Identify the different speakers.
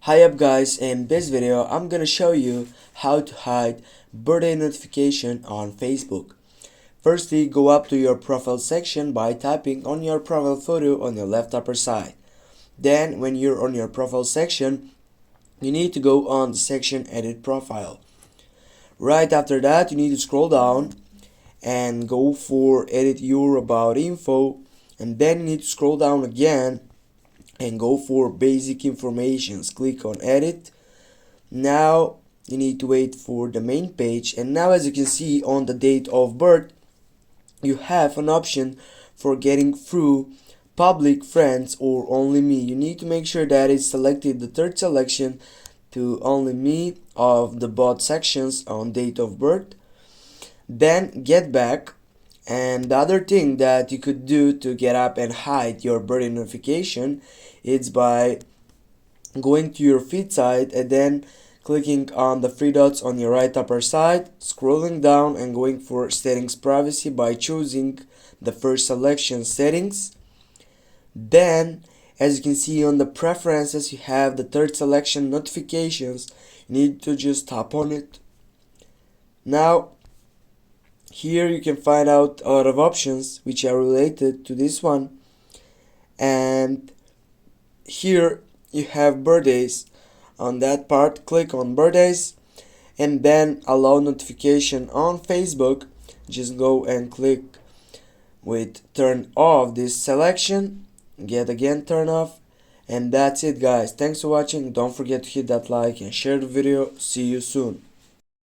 Speaker 1: Hi up guys, in this video I'm gonna show you how to hide birthday notification on Facebook. Firstly, go up to your profile section by tapping on your profile photo on your left upper side. Then when you're on your profile section, you need to go on the section edit profile. Right after that, you need to scroll down and go for edit your about info, and then you need to scroll down again and go for basic informations. Click on edit. Now you need to wait for the main page, and now as you can see on the date of birth you have an option for getting through public, friends, or only me. You need to make sure that it's selected, the third selection, to only me of the both sections on date of birth. Then get back, and the other thing that you could do to get up and hide your birthday notification is by going to your feed side and then clicking on the three dots on your right upper side, scrolling down and going for settings privacy by choosing the first selection, settings. Then as you can see on the preferences, you have the third selection, notifications. You need to just tap on it. Now here you can find out a lot of options which are related to this one, and here you have birthdays. On that part, click on birthdays and then allow notification on Facebook. Just go and click with turn off this selection, get again turn off, and that's it guys. Thanks for watching. Don't forget to hit that like and share the video. See you soon.